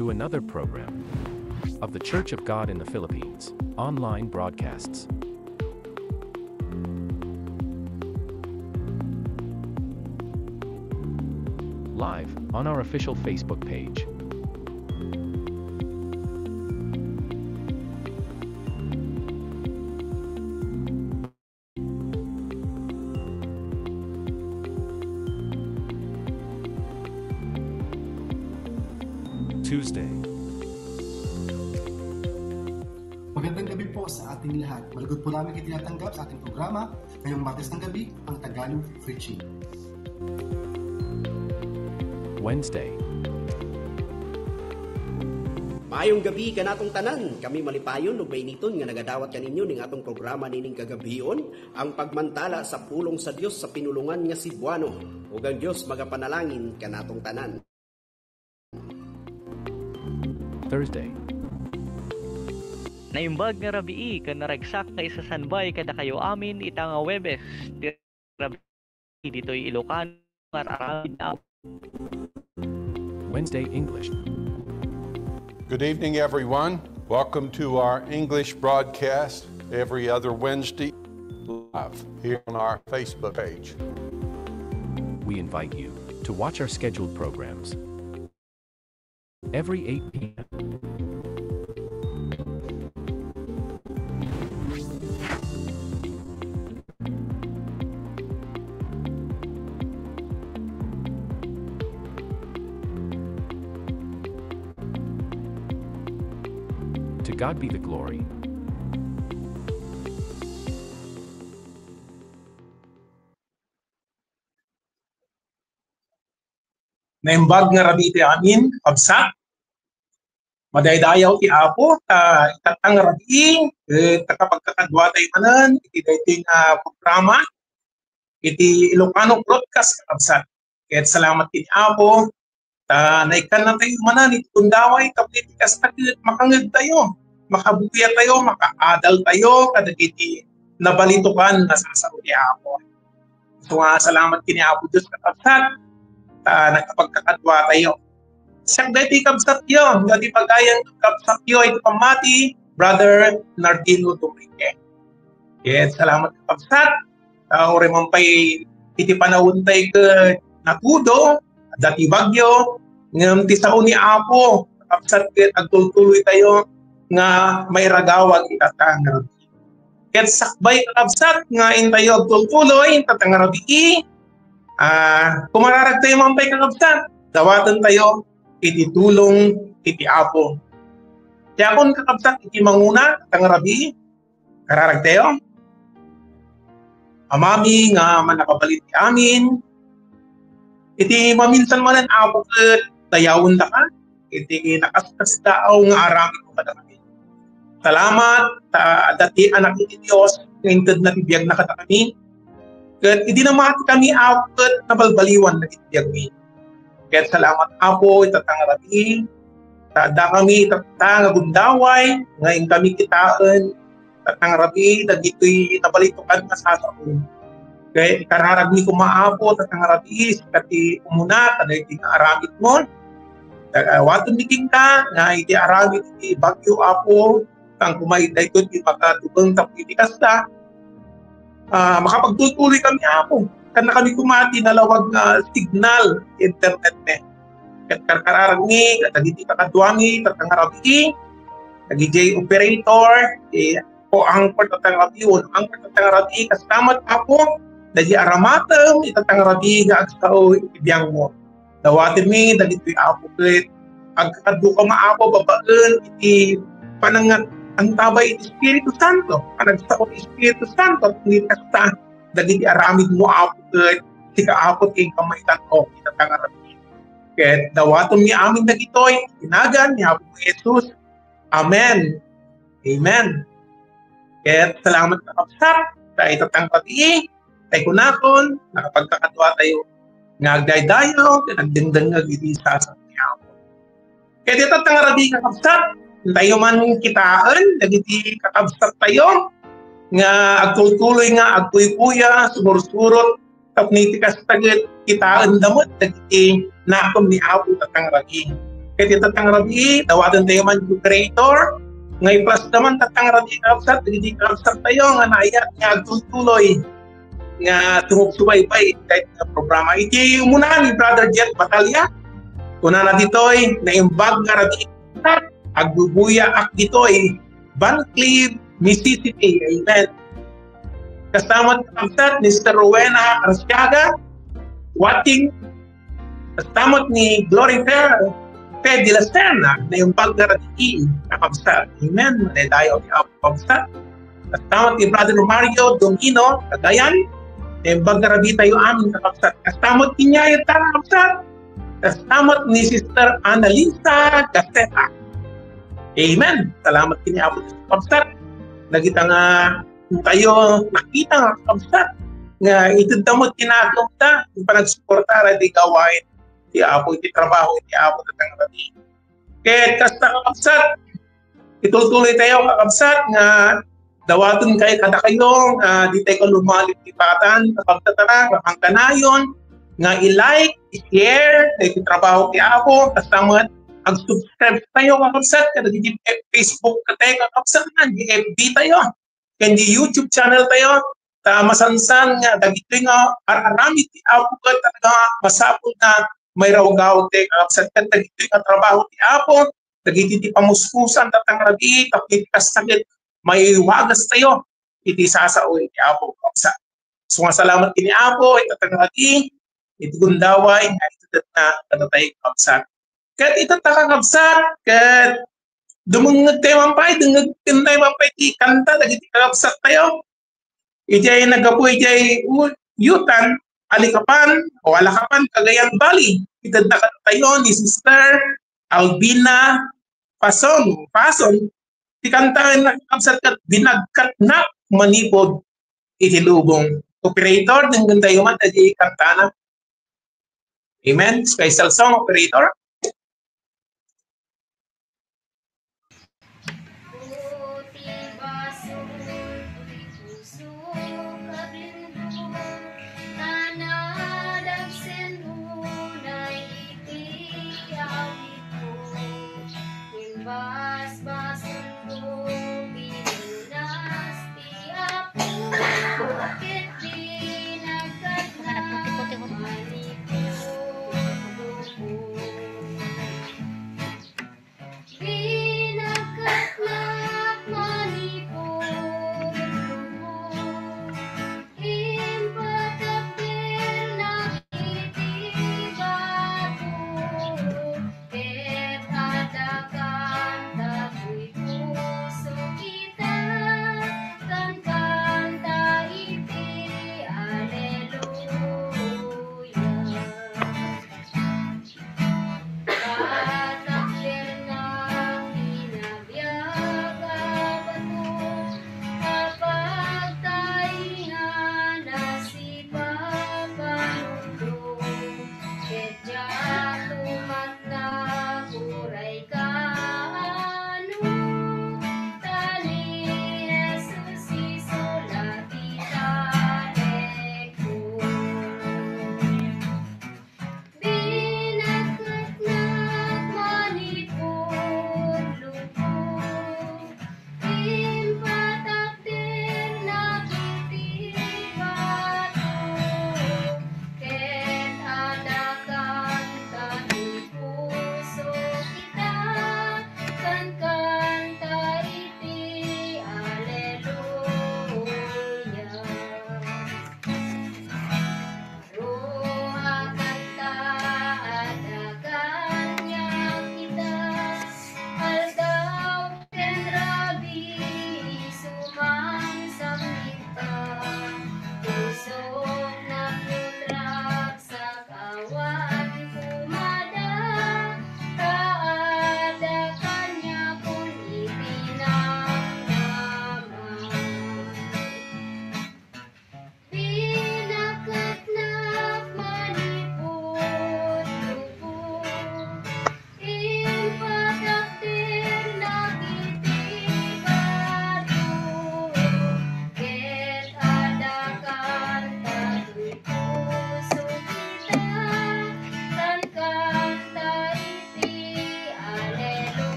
to another program of the Church of God in the Philippines, online broadcasts. Live on our official Facebook page. Tuesday. Magandang gabi po sa ating lahat. Malugod po namin kayo tinatanggap sa ating programa ngayong Martes ng gabi, ang Tagalog Preaching. Wednesday. Maayong gabi kanatong tanan, kami malipayon ug mainiton nga nagadawat kaninyo ning atong programa nining kagabion, ang pagmantala sa pulong sa Dios sa pinulungan nga Cebuano. Ug ang Dios magapanalangin kanatong tanan. Thursday. Naimbag nga rabii kan naragsak ka isa sanbay kada kayo amin itang Webes. Dito'y Ilocano aramin na. Wednesday English. Good evening, everyone. Welcome to our English broadcast every other Wednesday live here on our Facebook page. We invite you to watch our scheduled programs every 8 p.m. To God be the glory. Naimbag nga rabi iti amin, kabsat. Madaydayaw ti Apo, itatang rabi, takapagkakadwatay manan, iti dating programa, iti Ilocano broadcast kabsat. Kaya salamat ti Apo, naikan na tayo manan, iti kundaway, kapitikas takit, makangag tayo, makabuya tayo, makaadal tayo, kada iti nabalitukan na sasaro ni Apo. So salamat ti Apo Diyos kabsat, nagkapagkakadwa tayo. Siyang dati kabsat yun, dati pagayang kabsat yun, ito pamati, Brother Nardino Dumique. Yes, salamat kabsat. Uri mampay, iti panahon tayo ka natudo, dati bagyo, ngayon ti sao ni Apo, kabsat kaya agtultuloy tayo, nga may ragawag itatang. Kaya sakbay kabsat, ngayon tayo agtultuloy, itatang rabi. Kumararag tayo mampay kakabsat, dawatan tayo, iti tulong, iti Apo. Kaya kung kakabsat, iti manguna, tangarabi, kararag tayo. Amami nga manakabalit ti amin, iti maminsan manan Apo kat dayawon da ka, iti nakaskas daaw nga arami ko kada kami. Salamat, dati anak iti Diyos, ngayon na tibiyag na kada kami, kat hindi na mati kami Apo kat nabalbaliwan na tibiyag mi. Kaya salamat Apo, itatang rabi, tada kami itatang agundaway, ngayon kami kitaan, itatang rabi, dagito'y nabalitukan na sasaon. Kaya ikararag ni kumaapo, itatang rabi, sikati umuna, kada iti aramid mo, waton niking ka, nga iti aramid iti bagyo Apo, kang kumaitay ko, iti makatubang tapitikas na, makapagtutuloy kami Apo. Kana kami kumati na lawag nga signal internet ne. Kat karkararag ni, katagiti kakadwangi, tatangarabi, nagijay operator, o ang patatangarabi, ang patatangarabi, kastamat Apo, dagi aramatam, itatangarabi nga agsao ibiyang mo. Dawatin mi, dagito'y Apo, agkakadu ka maapo, babaan, iti panangat, ang tabay iti Espiritu Santo, panagsao iti Espiritu Santo, hindi kasta, dagiti aramid mo Apo, tika Apo, king kamaitan o, itatangarabi. Kaya dawatom ni amin na gito'y inagan ni Apo Jesus. Amen. Amen. Kaya salamat na kapsat, tayo tatangkati, tayo kunakon, nakapagkakatwa tayo, nagdaydayo, nagdindang nagdidisa sa Apo. Kaya dito tangarabi ka kapsat, tayo man kitaan, nagiti kakabsat tayo, nga agtutuloy nga, agpuy-puya, sumursurot, tapnitikas tagit, kitaan damot, nagiti nakom ni Apo tatang ragi. Kaya tatang rabi, dawatan tayo man yung creator. Ngay plus naman tatang rabi kapsat, hindi kapsat tayo nga naayat nga tuloy nga tumugsubaybay kahit nga programa. Iti umunahan ni Brother Jet Batalya. Una na ditoy, naimbag nga rabi agbubuya ak ditoy, Van Cleve, Mississippi. Amen. Kasama kapsat ni Mr. Rowena Arsiaga, Wating. Kasama ni Glory Fair, Fed de la Serna, na yung pagkarati na kapsat. Amen. Manay tayo ang kapsat. Kasama ni Brother Mario Domino, Cagayan, na yung pagkarati tayo amin na kapsat. Kasama ni Nyaya Tara kapsat. Kasama ni Sister Annalisa Gaceta. Amen. Salamat kini Apo sa kapsat. Nagita nga tayo nakita nga kapsat. Nga itudamot kinagumta, yung panagsuporta rin di gawain. Di Apo, iti trabaho, iti Apo tatang rabi. Kaya kasta kakapsat, itutuloy tayo kakapsat nga dawaton kayo kada kayo, di tayo lumalipipatan, kapagtatara, kapangkanayon, nga i-like, i-share, iti trabaho ti Apo, kasama mag-subscribe tayo kakapsat, kada di Facebook ka tayo kakapsat nga, di FB tayo, kaya di YouTube channel tayo, masansan nga, dagito nga, arami ti Apo ka talaga masapod na may rawagaw te kapsat ka, dagito nga trabaho ti Apo, dagito ti pamuskusan tatang rabi, tapit kasagit, may wagas tayo, iti sasaoy ti Apo kapsat. So nga salamat kini Apo, itatang rabi, iti gundaway, nga ito na kanatay kapsat. Kat itataka kapsat, kat dumungag tayo mampay, dumungag tayo mampay, ti kanta, dagito kapsat tayo, ijay nagapu ijay yutan alikapan o alakapan Cagayan Valley. Itadnakat tayo ni Sister Albina Pason. Ti kantahan na kapsat kat binagkat na manipod itilubong. Operator ng gantayo man tayo kantana. Amen. Special song, operator.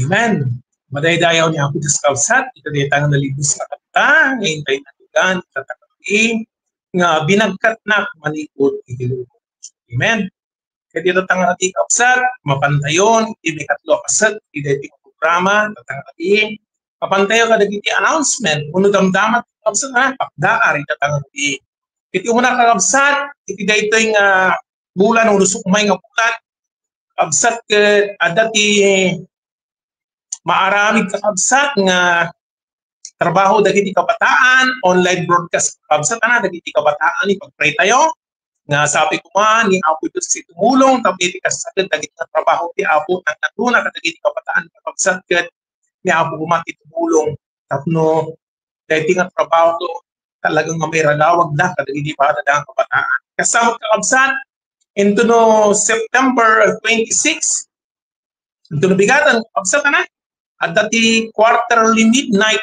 Amen. Madaydayaw niya ako sa kausat, itadetang nalibos na kata, ngayon tayo natugan, tatakain, nga binagkat na manikot itilubos. Amen. Kaya dito tanga natin kausat, mapantayon, ibikatlo kasat, ideting programa, tatakain, mapantayo ka dagiti announcement, unod ang damat kausat na, pakdaar, itatanga natin. Iti muna kakabsat, iti dito yung bulan, unusok umay nga bulan, kabsat adati maaramid kakabsat nga trabaho dagiti kabataan, online broadcast kakabsat na dagiti kabataan, ipag-pray tayo, nga sabi ko man, ni Apo Diyos si tumulong, tapi iti kasagad dagiti nga trabaho ti Apo, ang natuna kadagiti kabataan kakabsat kat ni Apo kumati tumulong, tapno dagiti nga trabaho to, talagang may ragawag na kadagiti para dagang kabataan. Kasama kakabsat, into no September 26, into no bigatan, kakabsat na, at dati quarterly midnight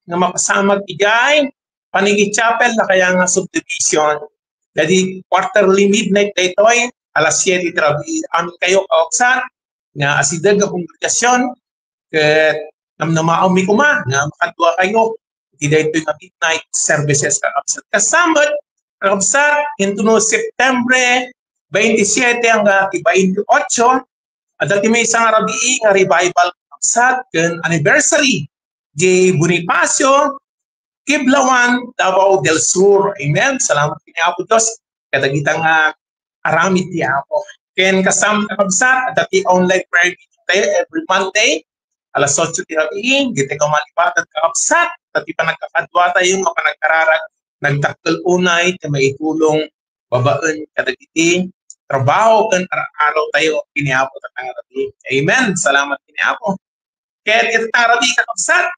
nga makasamag igay, Panigi Chapel na kaya nga subdivision. Dati quarterly midnight na ito ay alas 7 trabi amin kayo kaoksan nga asidag nga kongregasyon ket namnamaaw mi kuma nga makadua kayo iti ito nga midnight services kakabsat. Kasamad kakabsat into no September 27 hanggang 28 at dati may isang rabii nga revival kakabsat ken anniversary di Bonifacio Kiblawan, Davao del Sur. Amen. Salamat kini Apo Diyos. Kadagitang aramid ti Apo. Ken kasama kakabsat, dati online prayer meeting tayo every Monday. Alas 8 ti rabiing, giti ka malipatan kakabsat. Dati pa nagkakadwa tayo, mapanagkararag, nagtakal unay, ti maitulong, babaan, kadagiti, trabaho, ken araw tayo, kini Apo tatangarabi. Amen. Salamat kini Apo. Kaya iti tatangarabi kakabsat,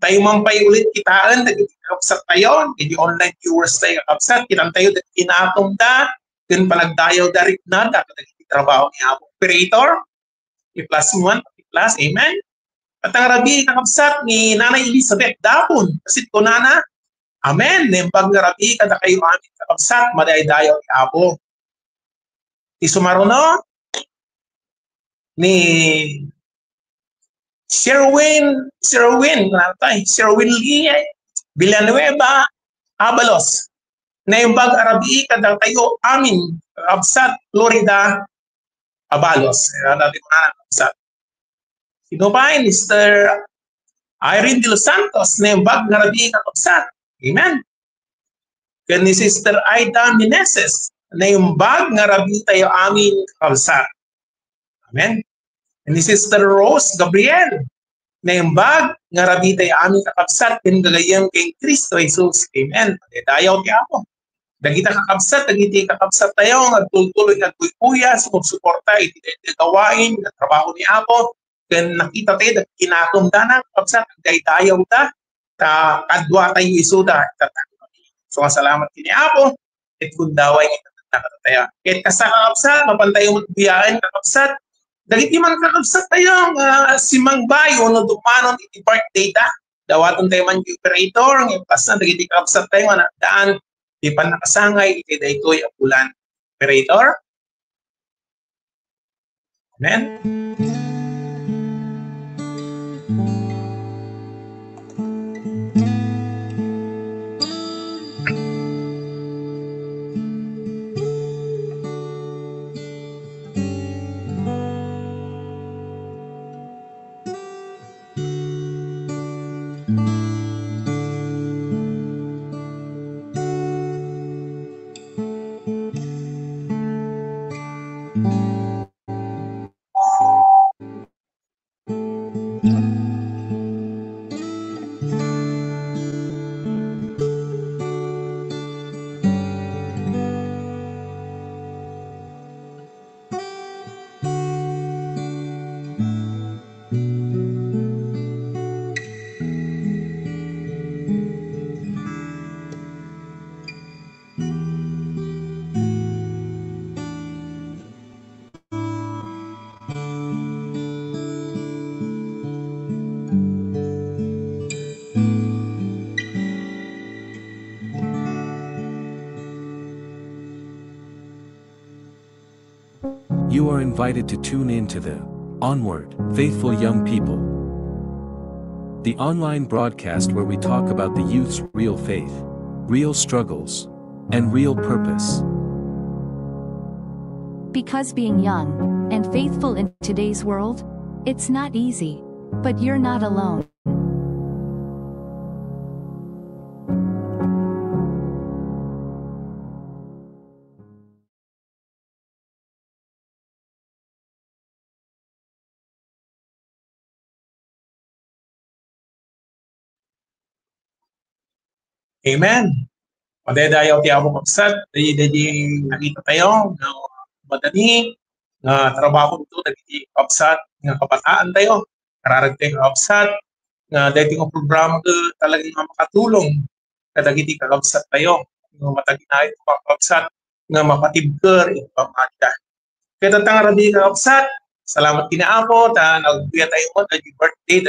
tayo mampay ulit kitaan, nagkakabsat tayo, hindi online viewers tayo kakabsat, kitang tayo, kinatong da, din palagdayaw darit na, dapat nagkitrabaho ni Apo Operator, i-plus 1, i-plus, amen. At ang rabi kakabsat ni Nanay Elizabeth Dapon, kasi ko nana, amen, nempag nga rabi, kada kayo amin kakabsat, madaydayaw ni Apo. Isumarono, ni Sherwin Lee Villanueva Abalos na yung bag arabi kadang tayo amin Absat Florida Abalos dati ko na Absat. Sino pa Mr. Irene De Los Santos na yung bag arabi Absat. Amen. Kaya ni Sister Aida Meneses na yung bag arabi tayo amin Absat. Amen. Ni Sister Rose Gabriel na yung bag nga rabi tayo aming kakabsat ken gagayam kay Kristo Jesus. Amen. Dayaw ti Apo. Dagita kakabsat, dagiti kakabsat tayo nga tultuloy nga kuya sumusuporta iti gawain nga trabaho ni Apo ken nakita tayo kinatumdanan kakabsat dayaw ta kadwa tayo isuda so salamat kini Apo et kun daway tayo. Ket kasakabsat mapantay mo biyaan kakabsat dagiti man kakabsat tayo si Mangbay no dumanon iti birthday ta dawaton tayo man operator ng pas na dagiti kakabsat tayo nga daan di pa nakasangay iti daytoy ang bulan operator. Amen. You are invited to tune in to the Onward, Faithful Young People the online broadcast where we talk about the youth's real faith, real struggles, and real purpose. Because being young and faithful in today's world, it's not easy, but you're not alone. Amen. Madaydayaw ti Amo Kapsat, di nakita tayo ng madani nga trabaho ito dagiti Kapsat nga kabataan tayo. Kararagtay nga Kapsat nga dahil nga programa ko talagang nga makatulong kadagiti kakabsat tayo. Nga mataginay ito kakabsat nga mapatibker ito pamada. Kaya tatang rabi kakabsat, salamat kinaako ta nagbuya tayo mo dagiti birthday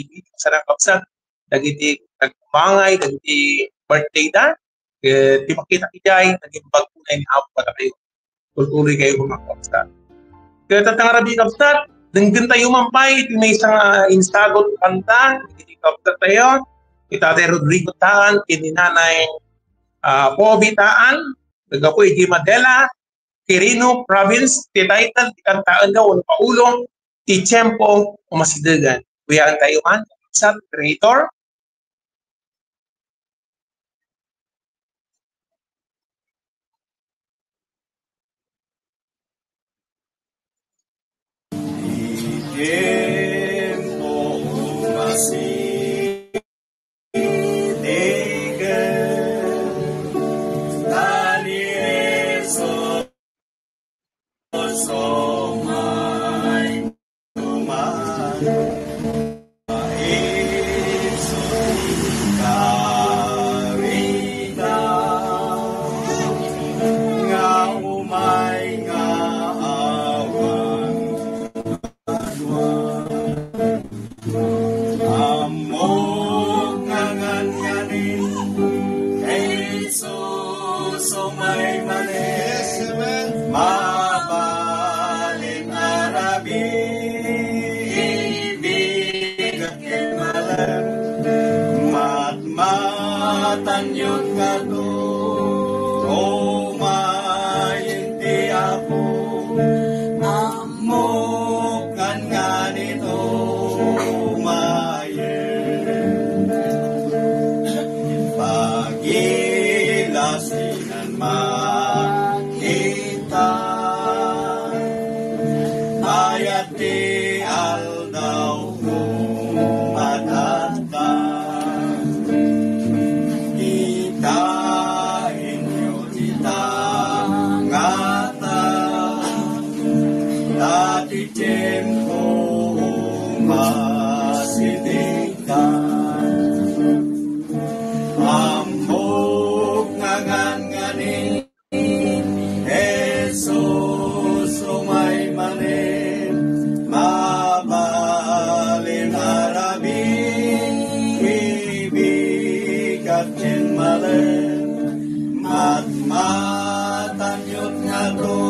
gift sa kakabsat. Dagiti nagmangay, dagiti birthday da, di makita kijay, naging bagpunay ni Apo pala kayo. Tuloy kayo mga kapsat. Kaya tatang rabi kapsat, denggan tayo mampay, may isang instagot kanta, dagiti kapsat tayo, itatay Rodrigo Taan, kininanay Pobi Taan, nagapo iti Madela, Quirino Province, titaitan, tikantaan daw, paulong, ti Tiempo, umasidagan. Kuyaan tayo man, kapsat, creator, tiempo masidigan dali so may tuman maiso karida nga umay nga awan amog nganganin Jesus o may manis mabalin arabi ibig at kimalan matmatan yun nga to o mayinti ako amog nganganito pagilasinan makita ayat di aldaw ko matata kita inyo kita ngata dati tiempo masidikan ambog nganganin Jesus umay manin mabalin arabi ibig at kinmalen matmatan yun nga to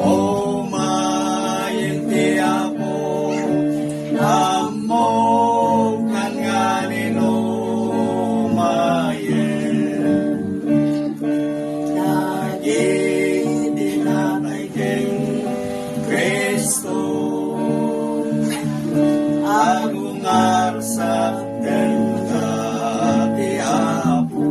o mayinti ako amog nganganin o sa denda ti Apo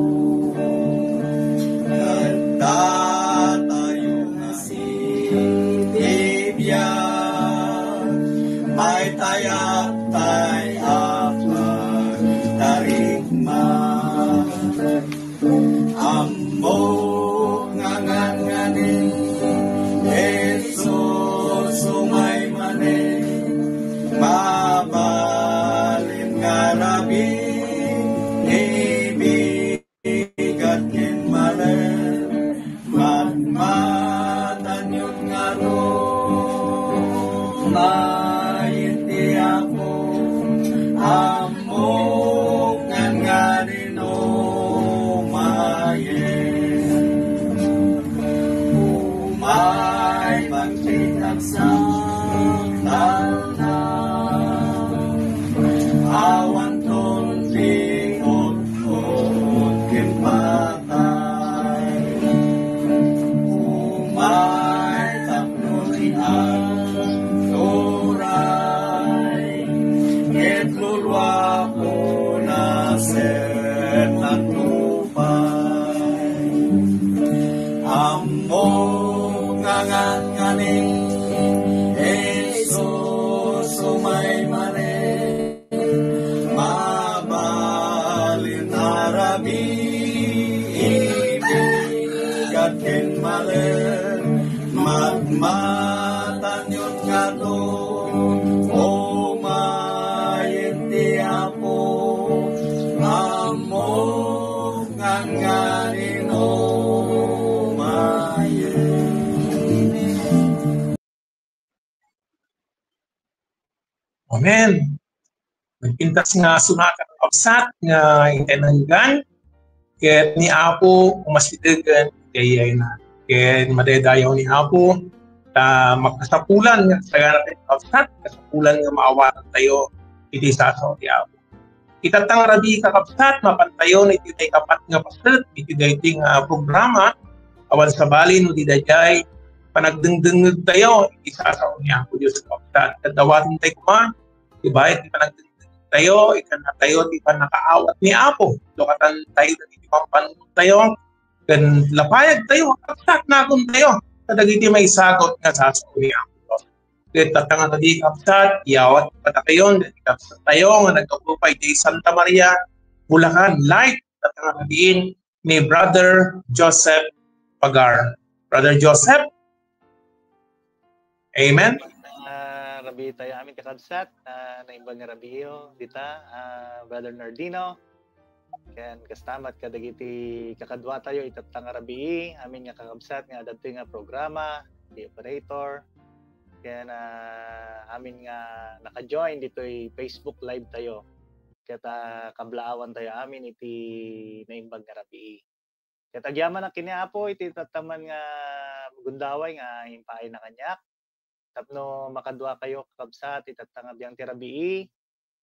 natupay. Amo nganganganing Jesus sumay mane, mabalin arabi ibigat ken malen, magmatan yun nga doon, o mayinti apo, amo nganganin o Amen. Nagpintas nga sunakat absat nga intenanggan ket ni Apo umasidegan kay na. Ket madaydayaw ni Apo ta makasapulan nga sa natin absat, kasapulan nga maawatan tayo iti sasaw ti Apo. Itatang rabi kakabsat mapantayo iti tay kapat nga pasret iti daytoy nga programa awan sa balin iti dayjay panagdengdengeg tayo iti sasaw ni Apo Dios kakabsat. Kadawaten tayo kuma ibayat di panagdengdengeg tayo ikan na tayo di pa nakaawat ni Apo. Dokatan tayo dagiti pampanunod tayo ken lapayag tayo kakabsat na kun tayo kadagiti may sagot nga sasaw ni Apo. Ket tatanga di kapsat iyawat patayon dati kapsat tayo nga nagkupay di Santa Maria Bulacan light tatanga diin ni Brother Joseph Pagar. Brother Joseph. Amen. Rabi tayo amin kakabsat na imbang nga rabiyo dita Brother Nardino ken kastamat kadagiti kakadwa tayo itatang rabi amin nga kakabsat nga adto nga programa di operator ken amin nga naka-join ditoy Facebook live tayo ket kablaawan tayo amin iti naimbang nga rabi ket agyaman na kini Apo iti tataman nga gundaway nga himpaay na kanyak tapno makadwa kayo kakabsat itatanga biyang tirabii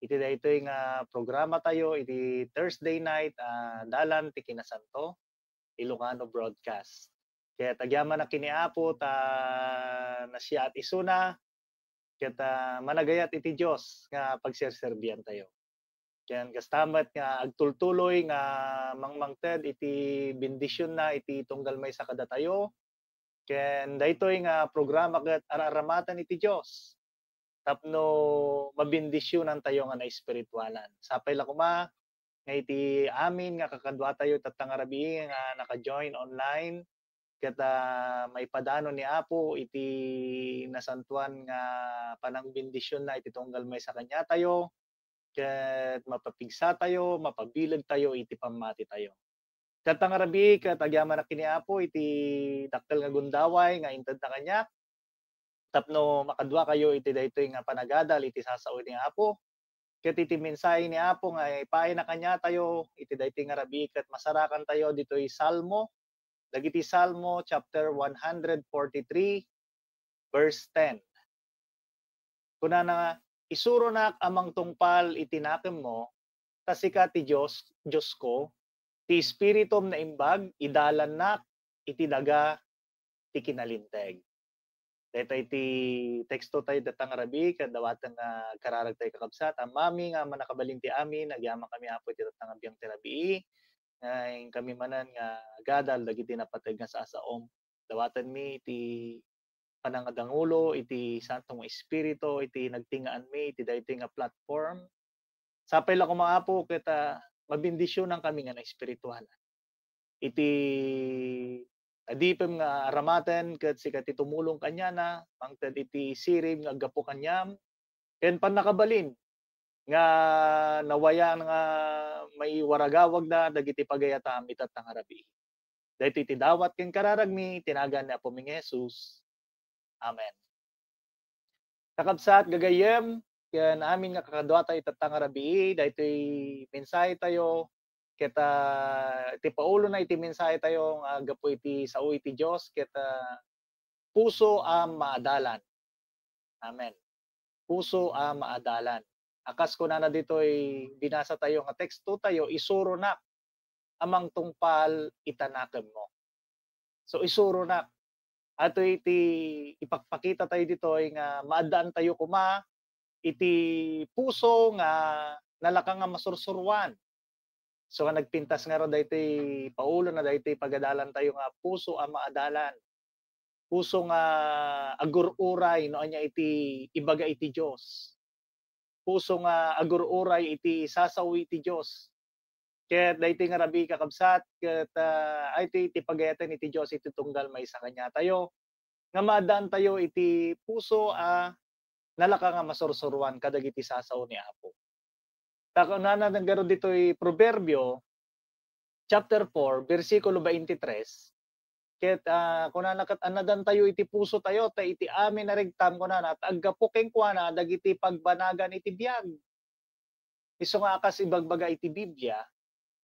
iti daytoy nga programa tayo iti Thursday night dalan ti Kinasanto Ilocano broadcast. Kaya tagyaman na kini Apo ta nasya at isuna ket managayat iti Dios nga pagserserbihan tayo. Kaya kastamat nga agtultuloy nga mangmangted iti bendisyon na iti tunggal may sakada tayo. Ken daytoy nga programa ket araramatan iti Dios tapno mabindisyonan tayo nga na espiritualan. Sapay la kuma nga iti amin nga kakadwa tayo tatang rabi nga naka-join online ket may padano ni Apo iti nasantuan nga panangbindisyon na iti tunggal may sa kanya tayo ket mapapigsa tayo, mapabilag tayo iti pamati tayo. Katang rabi ket agyaman na kini Apo iti dakkel nga gundaway nga inted na kanya tapno makadwa kayo iti daytoy nga panagadal iti sasao ni Apo ket iti mensahe ni Apo nga ipaay na kanya tayo iti daytoy nga rabi ket masarakan tayo ditoy Salmo dagiti Salmo chapter 143 verse 10. Kunana isuro nak amang tungpal itinakem mo tasika ti Dios ko ti espiritum na imbag idalan nak iti daga ti kinalinteg. Dito iti teksto tayo datang rabi kadawatan nga kararag tayo kakabsat mami nga manakabalinti amin nagyaman kami Apo iti datang abiyang terabi ngay kami manan nga gadal dagiti napateg nga sa asaom dawatan mi iti panangadangulo iti Santong Espiritu iti nagtingaan mi iti daytoy nga platform sapay la ko mga Apo ket mabindisyonan kami nga na espiritualan. Iti adipem nga aramaten ket sikat iti tumulong kanya na mangted iti sirib nga aggapo kanyam ken pan nakabalin nga nawaya nga may waragawag na dagiti pagayatam itatang arabi. Daytoy iti dawat ken kararagmi tinagan ni Apo ming Jesus. Amen. Kakabsat gagayem ken amin nga kakadwa tayo itatang arabi daytoy mensahe tayo ket iti paulo na iti mensahe tayo nga gapo iti sao iti Dios ket puso a maadalan. Amen. Puso a maadalan. Akas ko na ditoy binasa tayo nga teksto tayo isuro na amang tungpal itanakem mo. So isuro na ato iti ipakpakita tayo ditoy nga maadaan tayo kuma iti puso nga nalaka nga masursurwan So nga nagpintas nga ro daytoy Paulo na daytoy pagadalan tayo nga puso ang maadalan. Puso nga agur-uray no anya iti ibaga iti Dios. Puso nga agur-uray iti sasawi iti Dios. Ket daytoy nga rabi kakabsat ket ay iti pagayatan iti Dios iti tunggal maysa kanya tayo. Nga maadaan tayo iti puso nalaka nga masursuruan kadagiti sasaw ni Apo. Takunana nagaro ditoy Proverbio chapter 4 bersikulo 23. Ket kunana ket anadan tayo iti puso tayo ta iti amin na regtam kunana at aggapo kuana dagiti pagbanagan iti biag. Isu nga akas ibagbaga iti Biblia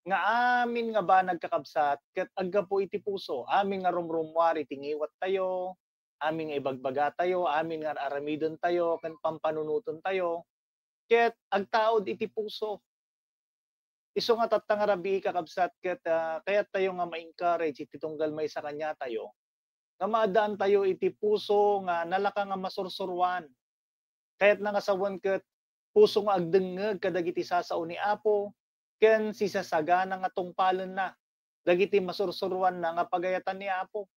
nga amin nga ba nagkakabsat ket aggapo iti puso amin nga rumrumwar iti ngiwat tayo, amin nga ibagbaga tayo, amin nga aramidon tayo ken pampanunuton tayo. Ket agtaod iti puso. Isu nga tatta nga rabi kakabsat ket kayat tayo nga ma-encourage iti tunggal maysa kanya tayo. Nga maadaan tayo iti puso nga nalaka nga masursuruan. Kayat nga sawan ket puso nga agdengeg kadagiti sasao ni Apo ken sisasagana nga tungpalan na dagiti masursuruan na nga pagayatan ni Apo.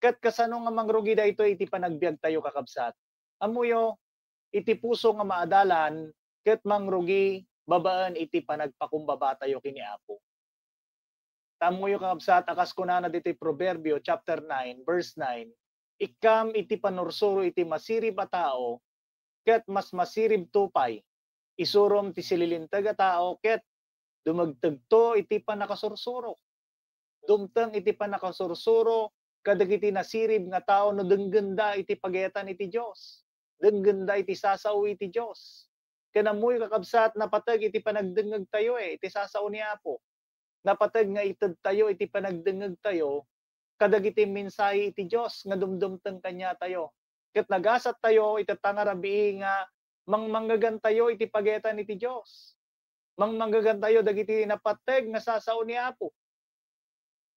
Ket kasano nga mangrugi daytoy iti panagbiag tayo kakabsat. Amuyo iti puso nga maadalan ket mangrugi babaan iti panagpakumbaba tayo kini Apo. Tamuyo kakabsat akas kunana ditoy Proverbio chapter 9 verse 9. Ikam iti panursuro iti masirib a tao ket mas masirib tupay. Isurom ti sililintag a tao ket dumagtagto iti panakasursuro. Dumteng iti panakasursuro kadagiti nasirib nga tao no denggenda iti pagayatan iti Dios. Denggenda iti sasaw iti Dios. Kanamuy kakabsat napateg iti panagdengeg tayo iti sasaw ni Apo. Napateg nga ited tayo iti panagdengeg tayo kadagiti mensahe iti Dios nga dumdumteng kanya tayo. Ket nagasat tayo iti tangarabi nga mangmanggagan tayo iti pagayatan iti Dios. Mangmanggagan tayo dagiti napateg nga sasaw ni Apo.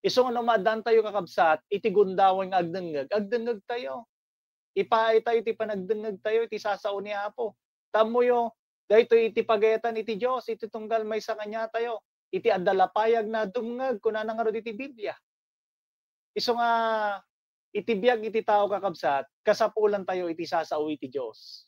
Isu nga maadaan tayo kakabsat iti gundaweng agdengeg tayo. Ipaay tayo iti panagdengeg tayo iti sasaw ni Apo. Tamuyo daytoy iti pagayatan iti Dios iti tunggal maysa kanya tayo. Iti addalapayag na dumngeg kunana nga ro iti Biblia. Isu nga iti biag iti tao kakabsat kasapulan tayo iti sasaw iti Dios.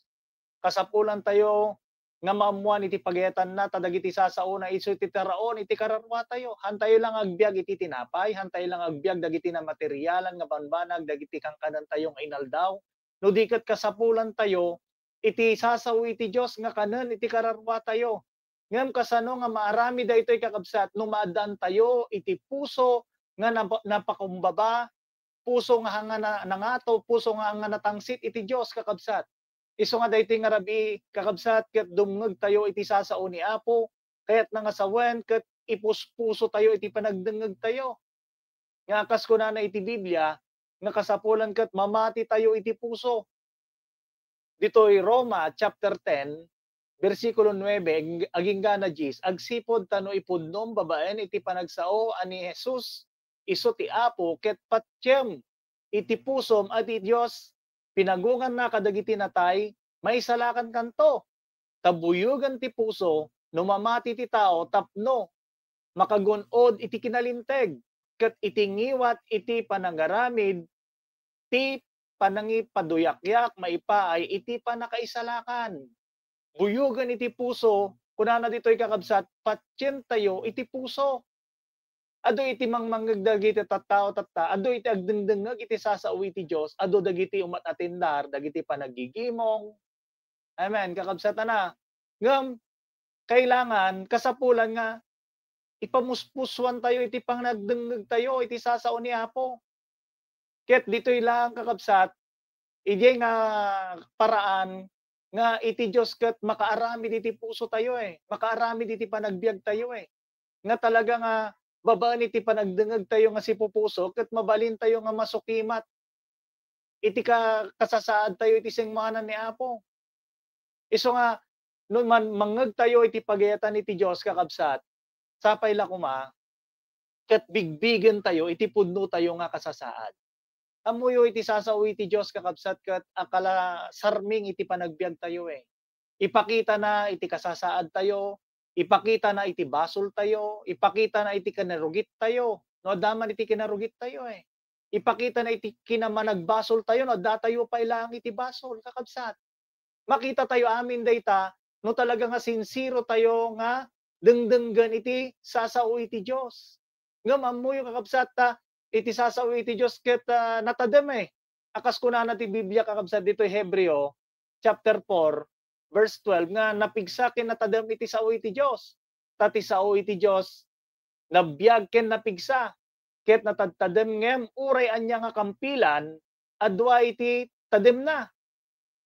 Kasapulan tayo nga maamuan iti pagayatan na tadagiti sasauna isu iti taraon iti kararwa tayo. Hantayo lang agbiag iti tinapay, hantayo lang agbiag dagiti na materyalan nga banbanag dagiti kangkanan tayo nga inaldaw. No diket kasapulan tayo iti sasaw iti Dios nga kanen iti kararwa tayo. Ngem kasano nga maarami daytoy kakabsat no maadaan tayo iti puso nga napakumbaba, puso nga hanga nangato, puso nga hanga natangsit iti Dios kakabsat. Isu nga daytoy nga rabi kakabsat ket dumngeg tayo iti sasao ni Apo kayat nga sawen ket ipuspuso tayo iti panagdengeg tayo. Nga kas kunana iti Biblia nga kasapulan ket mamati tayo iti puso. Ditoy Roma chapter 10 bersikulo 9 aging gana 10 agsipod tano ipudnom babaen iti panagsao ani Jesus isu ti Apo ket patiem iti pusom ati Dios pinagungan na kadagiti natay may salakan kanto. Tabuyugan ti puso no mamati ti tao tapno makagunod iti kinalinteg ket itingiwat iti panangaramid ti panangipaduyakyak maipaay iti panakaisalakan. Buyugan iti puso kunana ditoy kakabsat patyen tayo iti puso. Ado iti mangmanggag dagiti tattao tatta, ado iti agdengdengeg iti sasao iti Dios, ado dagiti umatatindar dagiti panagigimong. Amen, kakabsatan na. Ngem kailangan kasapulan nga ipamuspuswan tayo iti pangnagdengeg tayo iti sasao ni Apo. Ket ditoy lang kakabsat iti nga paraan nga iti Dios ket makaaramid iti puso tayo makaaramid iti panagbiag tayo nga talaga nga babaan iti panagdengeg tayo nga sipupuso ket mabalin tayo nga masukimat. Iti kasasaad tayo iti sengmanan ni Apo. Isu nga no man mangeg tayo iti pagayatan iti Dios kakabsat. Sapay la kuma ket bigbigen tayo iti pudno tayo nga kasasaad. Amuyo iti sasao iti Dios kakabsat ket akala sarming iti panagbiag tayo Ipakita na iti kasasaad tayo ipakita na iti basol tayo, ipakita na iti kanarugit tayo, no daman iti kinarugit tayo eh. Ipakita na iti kinamanagbasol tayo, no datayo pa ilang iti basol, kakabsat. Makita tayo amin dayta, no talaga nga sincero tayo nga dengdenggan iti sasao iti Dios. Ngam ammo yung kakabsat ta, iti sasao iti Dios ket natadem eh. Akas kunana ti Biblia kakabsat dito Hebreo chapter 4 verse 12 nga napigsa ken natadem iti sao iti Dios. Tati sao iti Dios nabiyag ken napigsa ket natadtadem ngem uray anya nga kampilan adwa iti tadem na.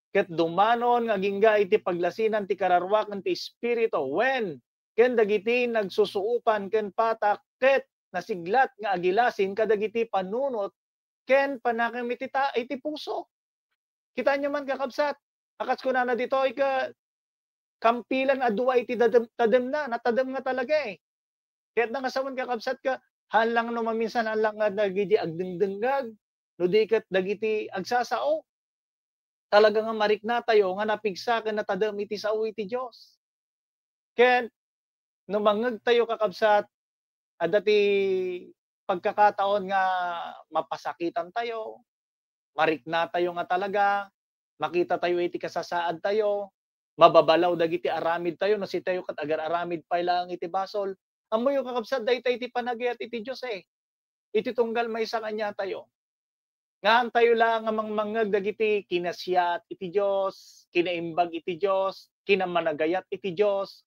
Ket dumanon nga gingga iti paglasinan ti kararwakan ti espiritu when ken dagiti nagsusuupan ken patak ket nasiglat nga agilasin kadagiti panunot ken panakam iti puso. Kita nyo man kakabsat, akas ko na dito ay kampilan adwa iti tadem na, natadem nga talaga eh. Kaya nangasawan kakabsat ka, halang no maminsan halang nga dagiti agdengdenggag, no di kat dagiti agsasao. Talaga nga marikna tayo nga napigsa ken natadem iti sao iti Dios. Ken no mangeg tayo kakabsat, adati pagkakataon nga mapasakitan tayo, marikna tayo nga talaga, makita tayo iti kasasaad tayo, mababalaw dagiti aramid tayo, no si tayo kat agar aramid pa ilang iti basol. Amo yung kakabsat dayta iti panagayat iti Dios eh. Iti tunggal may sa kanya tayo. Ngahan tayo lang nga mangmangag dagiti kinasyat iti Dios, kinaimbag iti Dios, kinamanagayat iti Dios.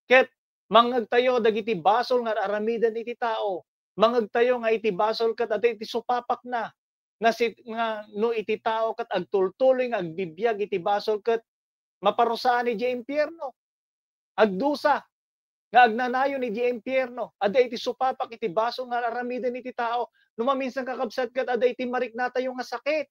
Ket mangag tayo dagiti basol nga aramidan iti tao. Mangag tayo nga iti basol kat ati iti supapak na. Nga no iti tao kat agtultuloy nga agbibiyag iti basol kat maparusaan ni di impyerno. Agdusa nga agnanayon ni di impyerno. Ada iti supapak iti basol nga aramidan iti tao. Numaminsan kakabsat kat ada iti marikna tayo nga sakit.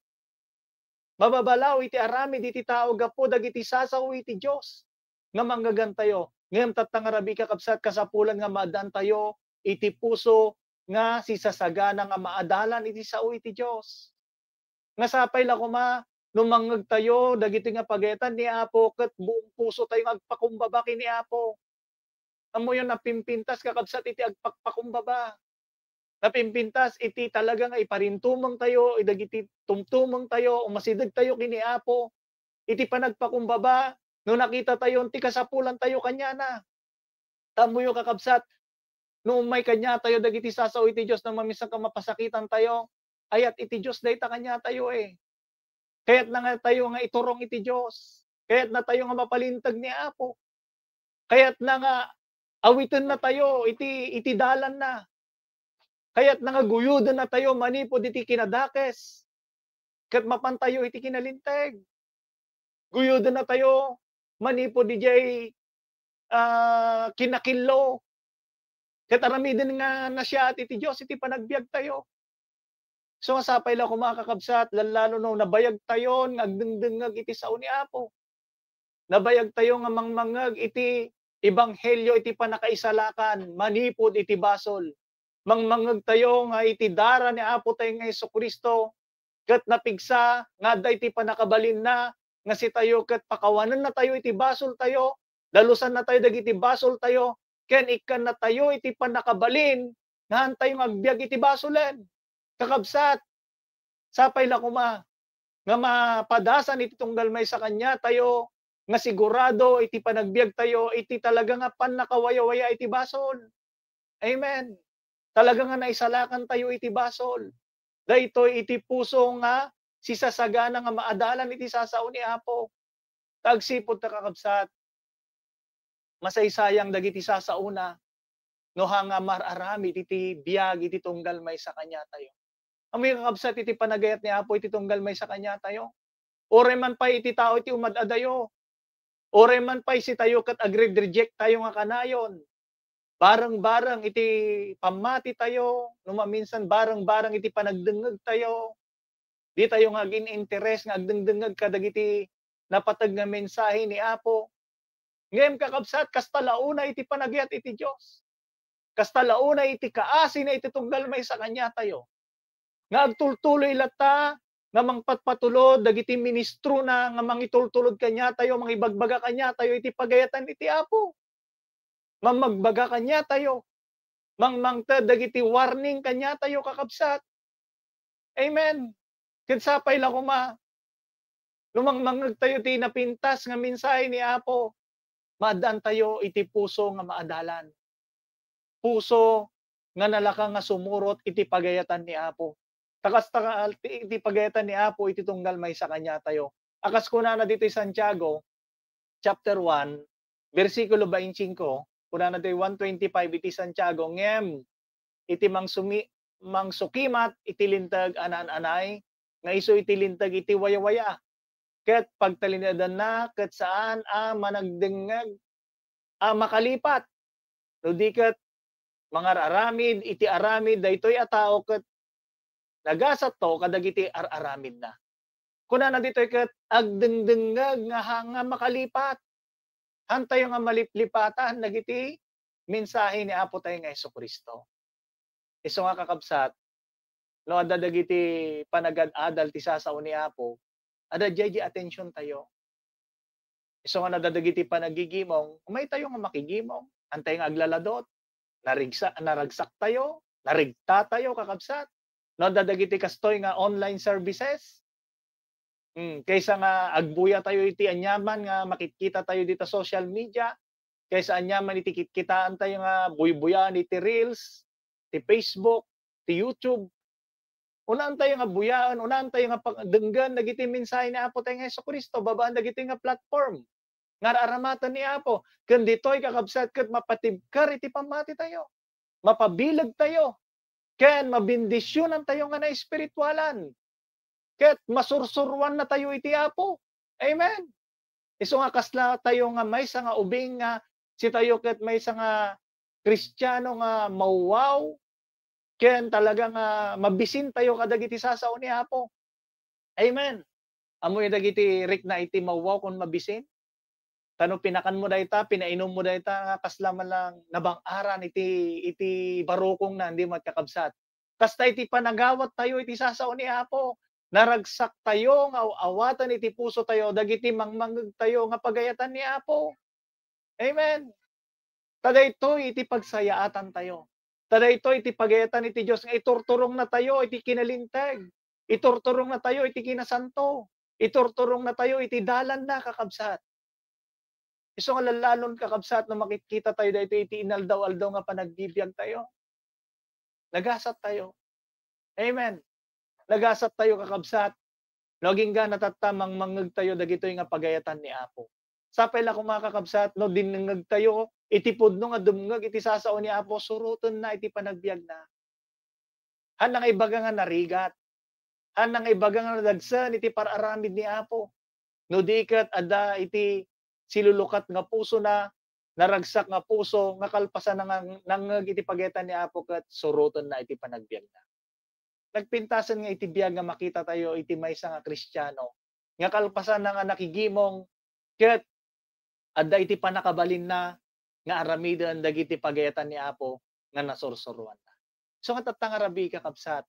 Mababalaw iti aramid iti tao gapo dagiti sasaw iti Dios. Nga manggagan tayo. Ngem tatangarabi kakabsat kasapulan nga maadan tayo iti puso nga sisasagana nga maadalan iti sao iti Dios. Nga sapay la kuma lumangeg tayo dagiti nga pagetan ni Apo ket buong puso tayo agpakumbaba kini Apo. Amo yon napimpintas kakabsat iti agpakpakumbaba. Napimpintas iti talaga nga iparintumong tayo, idagiti tumtumong tayo, umasidag tayo kini Apo. Iti panagpakumbaba no nakita tayo ti kasapulan tayo kanya na. Tamo yung kakabsat no may kanya tayo dagiti sasaw iti Dios na mamisan ka mapasakitan tayo, ayat iti Dios dayta kanya tayo eh. Kaya't na nga tayo nga iturong iti Dios. Kaya't na tayo nga mapalintag ni Apo. Kaya't na nga awitin na tayo iti dalan na. Kaya't na nga guyudan na tayo manipod iti kinadakes. Ket mapantayo iti kinalinteg. Guyudan na tayo manipod iti kinakillo. Ket aramiden nga na siya at iti Dios iti panagbiag tayo. So sapay la kumakakabsat lalo no nabayag tayo nga agdengdengag iti sao ni Apo. Nabayag tayo nga mangmangag iti ebanghelyo iti panakaisalakan manipod iti basol. Mangmangag tayo nga iti dara ni Apo tayo nga Hesukristo ket napigsa nga iti panakabalin na nga si tayo ket pakawanan na tayo iti basol tayo, dalusan na tayo dagiti basol tayo. Ken ikan na tayo iti panakabalin, nga tayo agbiag iti basolen. Kakabsat, sapay la kuma, nga mapadasan iti tunggal may sa kanya tayo, nga sigurado iti panagbiag tayo, iti talaga nga panakawaya-waya iti basol. Amen. Talaga nga naisalakan tayo iti basol. Dayto iti puso nga sisasagana nga maadalan iti sasao ni Apo. Tagsipod ta kakabsat, masaysayang dagiti sasauna no hanga mararamid iti biag iti tunggal may sa kanya tayo. Amoy kakabsat iti panagayat ni Apo iti tunggal may sa kanya tayo. Ore man pa iti tao iti umadadayo. Ore man pa iti tayo kat agre-reject tayo nga kanayon. Barang-barang iti pamati tayo, no maminsan barang-barang iti panagdengeg tayo. Di tayo nga gin-interes nga agdengdengeg kadagiti napatag nga mensahe ni Apo. Ngem kakabsat kastalauna iti panagayat iti Dios. Kastalauna iti kaasi na iti tunggal may sa kanya tayo. Nga agtultuloy lata nga mangpatpatulod dagiti ministro na nga mangitultulod kanya tayo, mangibagbaga kanya tayo iti pagayatan iti Apo. Mamagbaga kanya tayo. Mangmangta dagiti warning kanya tayo kakabsat. Amen. Ket sapay la kuma. Lumangmangag tayo ti napintas nga mensahe ni Apo. Maadaan tayo iti puso nga maadalan. Puso nga nalaka nga sumurot iti pagayatan ni Apo. Takas iti pagayatan ni Apo iti tunggal may sa kanya tayo. Akas kuna na dito Santiago chapter 1 versikulo 25 kuna na dito 125 iti Santiago ngem iti mangsukimat iti lintag anan-anay nga isu iti lintag iti wayawaya. Ket pagtalinadan na ket saan managdengeg makalipat. No di ket mga aramid iti aramid daytoy a tao ket nagasat to kadagiti aramid na. Kuna na ditoy ket agdengdengeg nga makalipat. Hantayo nga maliplipatan dagiti mensahe ni Apo tayo nga Hesukristo. Isu nga kakabsat no adda dagiti panagad-adal ti sasao ni Apo, adda di attention tayo. Isu nga nadadagiti panagigimong, umay tayo nga makigimong, antay nga aglaladot, naragsak tayo, narigta tayo kakabsat. No dadagiti kastoy nga online services. Kaysa nga agbuya tayo iti anyaman nga makikita tayo dito social media, kaysa anyaman iti kitaan tayo nga buy-buyan iti Reels, ti Facebook, ti YouTube. Unaan tayo nga buyaan, unaan tayo nga pagdenggan dagiti mensahe ni Apo tayo nga Hesukristo, babaan dagiti nga platform. Nga aramatan ni Apo, ken ditoy kakabsat ket mapatibkar iti pamati tayo. Mapabilag tayo. Ken mabindisyonan tayo nga na espiritualan. Ket masursurwan na tayo iti Apo. Amen. Isu nga kasla tayo nga may nga ubing nga si tayo ket may nga Kristiyano nga mauwaw. Ken talaga nga mabisin tayo kadagiti sasao ni Apo. Amen. Amoy dagiti rik na iti mauwaw kun mabisin. Tano pinakan mo dayta, pinainom mo dayta nga kasla man lang nabang-aran iti barukong na hindi magkakabsat. Kasta iti panagawat tayo iti sasao ni Apo. Naragsak tayo nga awatan iti puso tayo dagiti mangmangeg tayo nga pagayatan ni Apo. Amen. Tadaytoy iti pagsayaatan tayo. Tadaytoy iti pagayatan iti Dios nga iturturong na tayo iti kinalinteg. Iturturong na tayo iti kinasanto. Iturturong na tayo iti dalan na kakabsat. Isu nga lalon kakabsat na makikita tayo dayto iti inaldaw-aldaw nga panagbibiyag tayo. Nagasat tayo. Amen. Nagasat tayo kakabsat. Naging ga natatamang mangeg tayo dagitoy nga pagayatan ni Apo. Sapay la kung mga kakabsat, no dinengeg tayo, iti pudno nga dumngeg iti sasao ni Apo, suruton na iti panagbiag na. Hanang ibaga nga narigat. Hanang ibaga nga nadagsan iti pararamid ni Apo. No diket adda iti silulukat nga puso na, naragsak nga puso, nga kalpasan nangeg iti pagayatan ni Apo ket suruton na iti panagbiag na. Nagpintasan nga iti biyag nga makita tayo iti maysa nga Kristiyano. Nga kalpasan na nga nakigimong ket adda iti panakabalin na nga aramidan dagiti pagayatan ni Apo nga nasursuruan na. So nga tatang arabi kakabsat.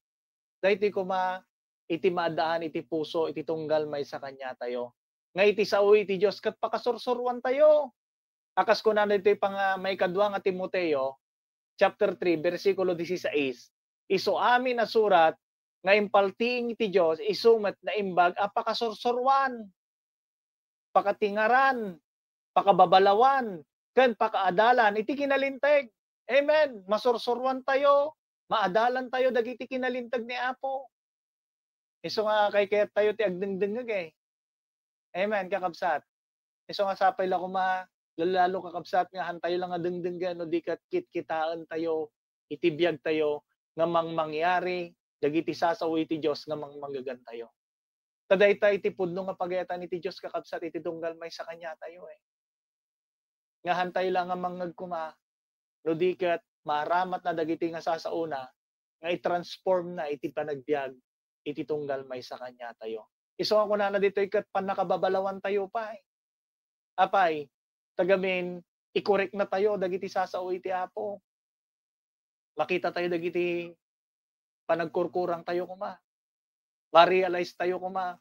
Daytoy kuma iti maadaan iti puso iti tunggal maysa kanya tayo. Nga iti sao iti Dios ket pakasursuruan tayo. Akas ko na daytoy pang may kadwa nga Timoteo chapter 3 versikulo 16. Isu amin na surat nga impalting iti Dios isumet na imbag pakasursurwan, pakatingaran, pakababalawan, ken pakaadalan iti kinalinteg. Amen. Masursurwan tayo, maadalan tayo dagiti kinalinteg ni Apo. Isu nga kay ket tayo ti agdengdengeg eh. Amen kakabsat. Isu nga sapay la kuma lalo kakabsat nga hantayo lang nga dengdenggan no di ket kitkitaan tayo, itibiyag tayo nga mangyari dagiti sasao iti Dios nga manggagan tayo. Tadayta iti pudno nga pagayatan iti Dios kakabsat iti tunggal may sa kanya tayo eh. Nga hantay lang nga mangeg kuma no diket maramat na dagiti nga sasauna nga i-transform na iti panagbiag iti tunggal may sa kanya tayo. Isu ako na dito iket panakababalawan tayo pa eh. Apay tagamin i-correct na tayo dagiti sasao iti Apo. Makita tayo dagiti panagkurkurang tayo kuma. Ma-realize tayo kuma.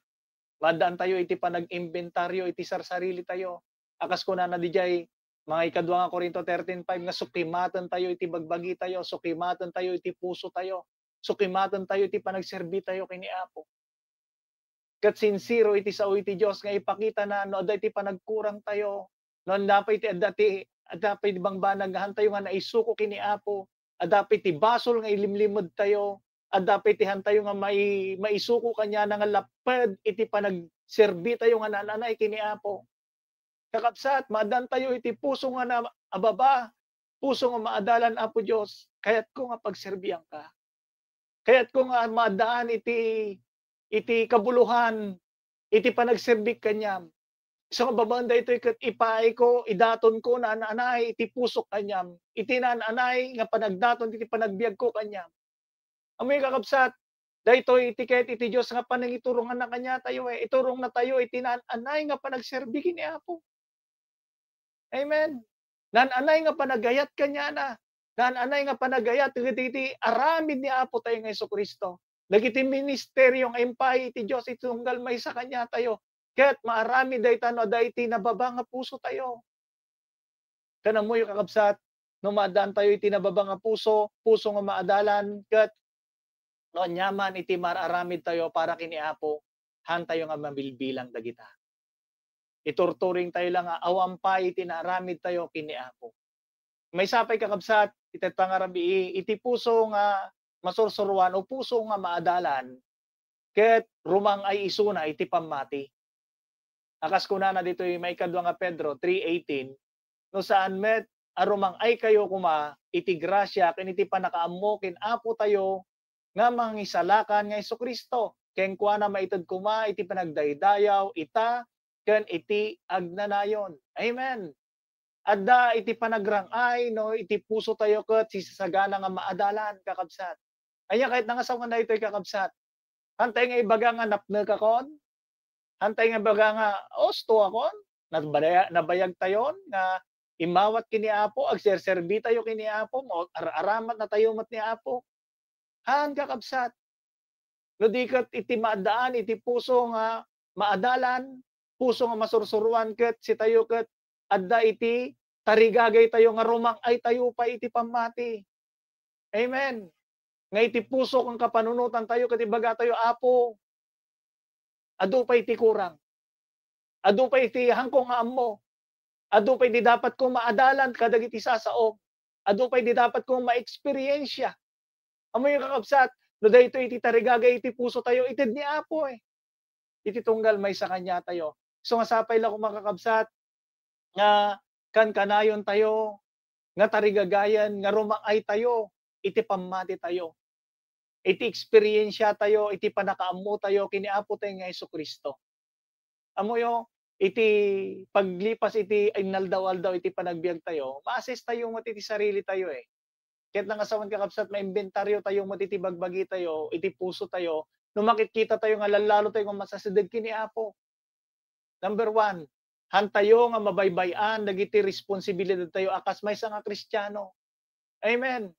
Madaan tayo iti panag-inventaryo iti sarsarili tayo. Akas ko na dijay Mga ikadwa nga Korinto 13:5 nga sukimatan tayo iti bagbagi tayo, sukimatan tayo iti puso tayo, sukimatan tayo iti panagserbi tayo kini Apo. Kat sincero iti sao iti Dios nga ipakita na no iti panagkurang tayo, no dapat iti dapat bang banagahan tayo nga naisuko kini Apo, dapat iti basol nga ilimlimod tayo, dapat iti tayo nga maisuko kanya nga lapad iti panagserbi tayo nga nananay kini Apo. Kakabsat, maadan tayo iti puso nga na ababa, puso nga maadalan Apo Dios, kayat ko nga pagserbiyan ka. Kayat ko nga maadaan iti kabuluhan, iti panagserbik kanyam. So nga babanda ito ipaay ko, idaton ko na anay, iti pusok kanyam. Iti nananay nga panagdaton, iti panagbiag ko kanyam. Amoy kakabsat, dahito iti kahit iti Diyos nga panangiturungan na kanya tayo iturong na tayo, iti nananay nga panagserbi ni Apo. Amen. Nananay nga panagayat kanya na. Nananay nga panagayat, iti aramid ni Apo tayo ng Jesucristo. Nagiti ministeryo nga impay iti Diyos itunggal may sa kanya tayo. Kaya't maarami dahi tano dahi iti nababa nga puso tayo. Kanang mo yung kakabsat, no maadaan tayo iti nababa nga puso nga maadalan, kat no nyaman iti mararamid tayo para kini Apo, han tayo nga mabilbilang dagita. Iturturing tayo lang nga awampay iti naaramid tayo kini Apo. May sapay kakabsat, iti pangarabi iti puso nga masursuruan o puso nga maadalan, ket rumang ay isuna iti pamati. Akas ko na dito yung may kadwa nga Pedro 3:18, no saan met arumang ay kayo kuma iti grasya ken iti panakaammo ken Apo tayo nga mangisalakan nga Jesucristo. Ken kuana maited kuma iti panagdaydayaw ita ken iti agnanayon. Amen. Adda iti panagrangay no iti puso tayo ket sisagana nga maadalan kakabsat. Aya kahit nangasaw nga daytoy kakabsat. Hantay nga ibaga nga napne kakon. Hantay nga ibaga nga osto akon. Nabayag tayon nga imawat kini Apo, agserserbi tayo kini Apo, aramat na tayo mat ni Apo. Han kakabsat. No di ket iti maadaan iti puso nga maadalan, puso nga masursuruan ket si tayo ket adda iti tarigagay tayo nga rumang ay tayo pa iti pamati. Amen. Nga iti puso kang kapanunutan tayo ket ibaga tayo Apo. Adu pa iti kurang. Adu pa iti hangkong nga ammo. Adu pa iti dapat kong maadalan kadagiti sasaom. Adu pa iti dapat kong ma-eksperyensya. Amo yung kakabsat, no dayto iti tarigagay iti puso tayo ited ni Apo Iti tunggal may sa kanya tayo. So nga sapay lang kung makakabsat, nga kanayon tayo, nga tarigagayan, nga rumangay tayo, iti pamati tayo. Iti eksperyensya tayo, iti panakaammo tayo, kiniapo tayo nga Jesucristo. Amo yo, iti paglipas iti inaldaw-aldaw, iti panagbiag tayo, ma-assess tayo mo iti sarili tayo Kahit nangasawan kakabsat, ma-inventaryo tayo mo iti bagbagi tayo, iti puso tayo, nung makikita tayo nga lalalo tayo nga masasideg kiniapo. Number 1, hantayo nga mabaybayan, dagiti responsibilidad tayo akas may nga Kristiyano. Amen.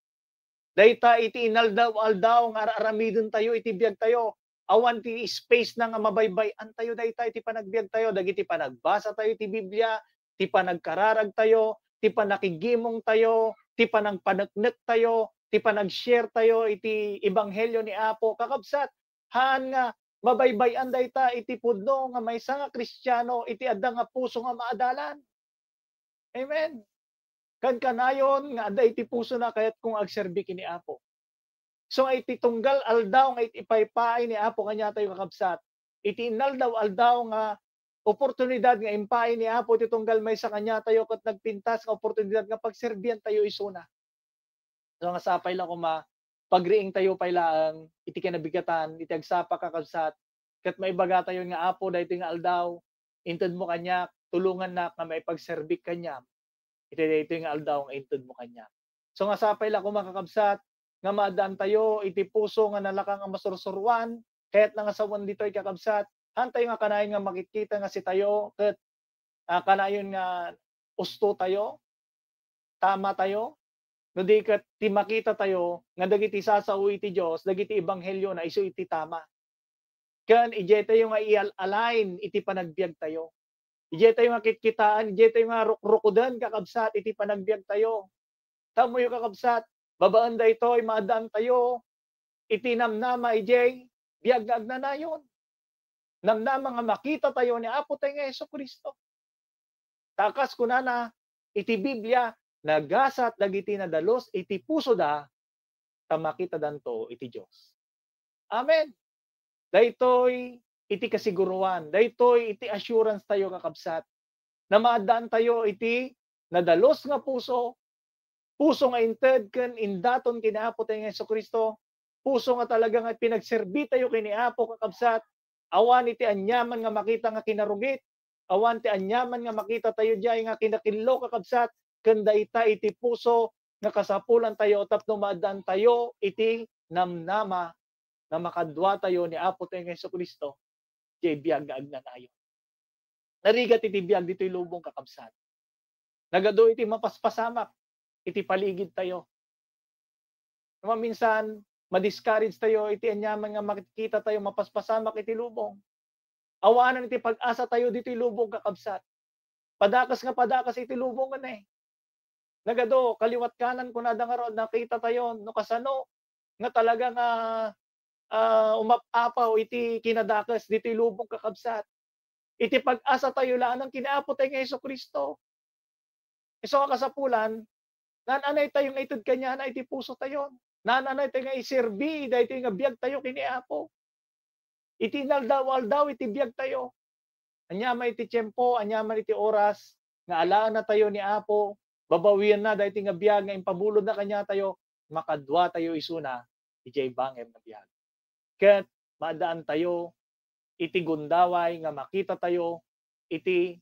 Dayta iti inaldaw-aldaw nga aramidon tayo, iti biag tayo. Awan ti space na nga mabaybayan tayo, dayta iti panagbiag tayo, dagiti panagbasa tayo iti Biblia, ti panagkararag tayo, ti panakigimong tayo, ti panagpaneknek tayo, ti panag-share tayo, iti ebanghelyo ni Apo. Kakabsat, haan nga mabaybayan dayta iti pudno nga may nga Kristiyano, iti adda nga puso nga maadalan. Amen. Kanayon nga adda iti puso na kayat kung agserbi kini Apo. So iti tunggal aldaw nga iti ipaypay ni Apo kanya tayo kakabsat. Iti inaldaw aldaw nga oportunidad nga impay ni Apo iti tunggal may sa kanya tayo ket nagpintas nga oportunidad nga pagserbian tayo isuna. So nga sapay lang kuma pagriing tayo paylaang iti kinabigatan iti agsapa kakabsat ket maibaga tayo nga Apo daytoy nga aldaw inted mo kanya tulungan na nga maipagserbik kanya. Iti daytoy nga aldaw nga inted mo kanya. So nga sapay lang kuma kakabsat nga maadaan tayo iti puso nga nalaka nga masursuruan kahit nangasawan ditoy kakabsat hantay nga kanayon nga makikita nga si tayo ket kanayon nga usto tayo tama tayo no di ket ti makita tayo nga dagiti sasao iti Dios dagiti ebanghelyo na isu iti tama ken ije tayo nga i-align iti panagbiag tayo Ije tayo makikitaan, ije tayo marukrukudan kakabsat, iti panagbiag tayo. Tamo yung kakabsat, babaan da ito, maadaan tayo, iti namnama ije, biag na agnanayon. Namnama nga makita tayo ni Apo tayo nga Hesus Kristo. Takas ko na iti Biblia, nagasat dagiti na dalos, iti puso da, tamakita danto iti Diyos. Amen. Daytoy iti kasiguruan, daytoy iti assurance tayo kakabsat. Na maadaan tayo iti nadalos nga puso nga inted ken indaton kini Apo tayo nga Hesus Kristo, puso nga talaga nga pinagserbi tayo kini Apo kakabsat. Awan iti anyaman nga makita nga kinarugit, awan ti anyaman nga makita tayo diay nga kinakillo kakabsat, ken dayta iti puso nga kasapulan tayo tapno maadaan tayo iti namnama na makadwa tayo ni Apo tayo nga Hesus Kristo. Di biyag nga agnanayon. Narigat iti biyag dito'y lubong kakabsat. Nagado iti mapaspasamak, iti paligid tayo. Naman minsan, ma-discourage tayo, iti anyaman nga makikita tayo mapaspasamak iti lubong. Awanan iti pag-asa tayo dito'y lubong kakabsat. Padakas iti lubong nga na eh. Nagado, kaliwat kanan ko na dangarod, nakita tayo, no kasano, nga talaga nga umapapaw iti kinadakas dito lubong kakabsat. Iti pag-asa tayo lang ng kinaapot tayo ng Hesus Kristo. Iso kasapulan, nananay tayo nga itod kanya na iti puso tayo. Nananay tayo nga iserbi, dahil ito nga biyag tayo kiniapo. Iti naldaw-aldaw iti biyag tayo. Anyaman iti tiyempo, anyaman iti oras, nga alaan na tayo ni Apo, babawian na dahil iti nga biyag, nga impabulod na kanya tayo, makadwa tayo isuna, iti bangem na biyag. Kaya maadaan tayo, iti gundaway, nga makita tayo, iti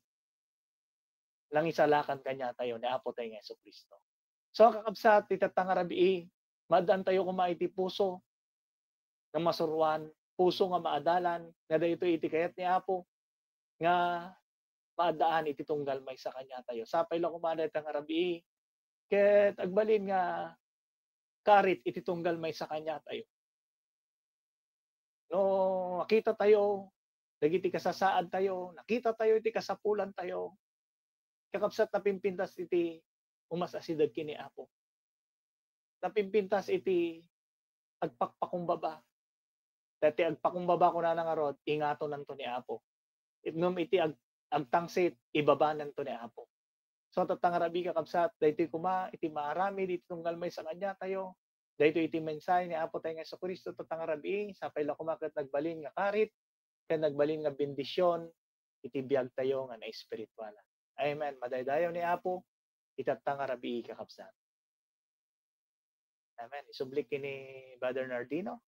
langisalakan kanya tayo, ni Apo tayo ng Hesus Kristo. So kakabsat, itatangarabi, maadaan tayo kumaiti puso, nga masuruan, puso nga maadalan, nga dahito iti kayat ni Apo, nga maadaan iti tunggal may sa kanya tayo. Sapay lang kumaday tangarabi, ket agbalin nga karit iti tunggal may sa kanya tayo. No, nakita tayo, dagiti kasasaad tayo, nakita tayo iti kasapulan tayo. Kakabsat napimpintas iti umasasidad kini Apo. Napimpintas iti agpakpakumbaba. Dati agpakumbaba ko na nangarod, ingato nanto ni Apo. Itnum iti agtangsit, ibabanan to ni Apo. So tatangarabi kakabsat, dahito kuma, iti maarami, iti tunggal may sa kanya tayo. Dahito iti mensahe ni Apo tayo nga Hesus Kristo, tatangarabi, sapay lang kumakat nagbalin nga karit, kaya nagbalin nga bendisyon, iti biyag tayo nga na espirituala. Amen. Madaydayaw ni Apo, itatangarabi kakabsat. Amen. Isublik ni Brother Nardino.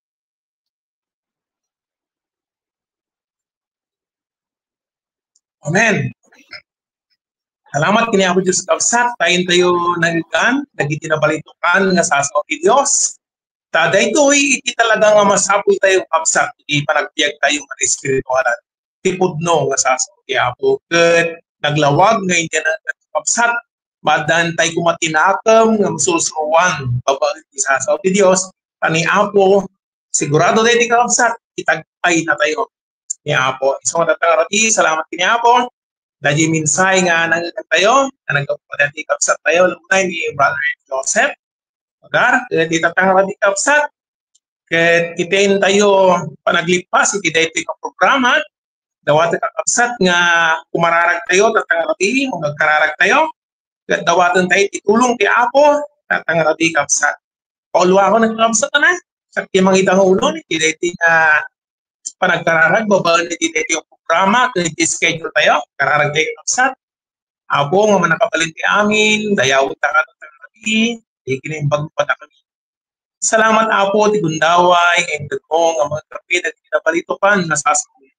Amen. Salamat kini Apo Diyos kabsat, tayo nagigan, nagitinabalitukan nga sa asaw ni Diyos. Tada ito'y iti talaga nga masapoy tayo kabsat, ipanagbiag tayo nga espiritualan. Tipudno nga sa asaw ni Apo. Ket naglawag nga hindi na kabsat, madan tayo kumatinakam nga masusuruan, babae sa asaw ni Diyos. Tani Apo, sigurado tayo di kabsat, itagpay na tayo ni Apo. Isang natangarati, salamat kini Apo. Dahil minsay nga nangikat tayo, na nagkapadati kapsat tayo, lumay ni Brother Joseph. Agar, ititatang di kapsat, ket itain tayo panaglipas, itiday tayo ng programa, dawatan kapsat nga kumararag tayo, tatangarati, kung nagkararag tayo, ket dawatan tayo, itulong ti Apo, tatangarati kapsat. Pauluwa ako nagkapsat na, sa kimangitang ulo, itiday tayo panagkararag, babaan na dito yung programa, kung i-schedule tayo, kararag tayo kapsat. Abo nga manakabalin ti amin, dayawin ta ka ng tangabi, ikinimbag pa na kami. Salamat Apo, ti gundaway, and the nga mga kapit at kinabalitukan, nasasabi.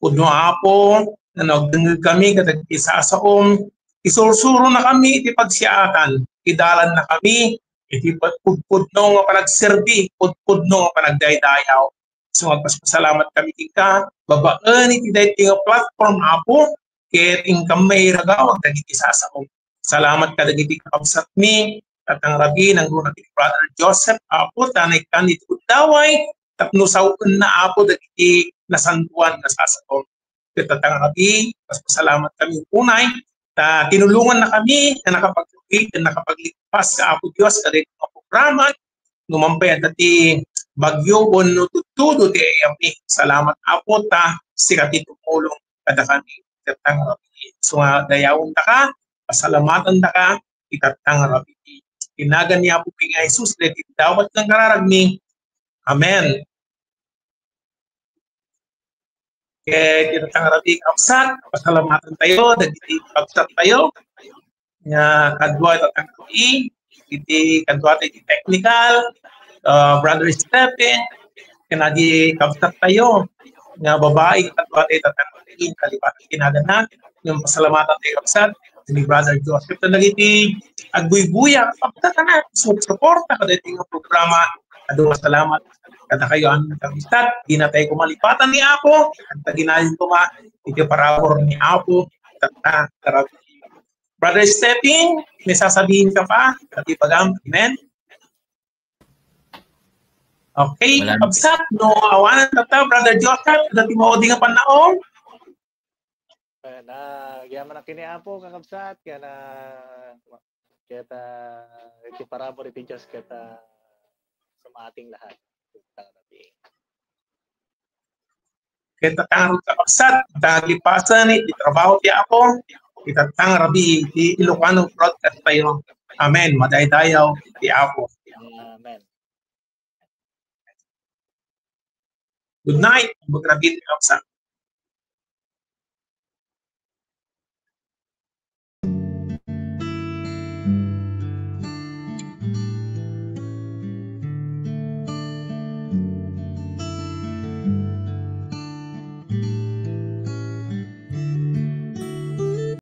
Kudno Apo, na nagdengag kami, katag isasaom, isursuro na kami, iti pagsiakan, idalan na kami, iti pudpudno nga panagserbi, pudpudno nga panagdaydayaw. So magpasalamat kami ika, babaan iti dating platform Apo, ket ingkam may ragawag dagiti sasaom. Salamat ka dagiti kapsat mi, at ang rabi ng guna kiti Brother Joseph Apo, tanay kan iti udaway, tapno saun na Apo dagiti nasantuan na sasaom. Tatang Rabi, pasalamat kami unay, na tinulungan na kami na nakapagligpas sa Apo Diyos sa rin mga programa, numampay at ti bagyo o nututudo ti ayami. Salamat Apo ta, sikati tumulong kada kami. Tatang Rabi. So dayawon na ka, pasalamatan na ka, itatang Rabi. Tinagan niya po kay Jesus, let it dawat ng kararagmi. Amen. Kaya tinatang Rabi kapsat, pasalamatan tayo, dagiti kapsat tayo, nga kadwa tatang Rabi, iti kadwa tayo technical, Brother Stephen, kanadi kapsat tayo, nga babae, kadwa tayo tatang Rabi, kalipatan tinagan na, yung pasalamatan tayo kapsat, ni Brother Joseph, na nagiti agbuy-buya, kapsat na, support na kada iti nga programa, ado salamat. Kada kayo ang nagkamistat, di na tayo kumalipatan ni Apo, at ginalin ko ma, ito parabor ni Apo, tata, Rabi. Brother Stephen, may sasabihin ka pa, at ipagam, amen? Okay, kapsat, no awanan tata, Brother Joseph, dati mo di nga panaong. Gyaman ang kini Apo, kakabsat, kaya na, iti parabor iti Diyos, kaya sa ating lahat. Kita tangan kapsat, taglipasan ni trabaho ti Apo, kita tangan Rabi di Ilocano broadcast tayo. Amen. Madaydayaw ti Apo. Amen. Good night. Magrabi ti kapsat.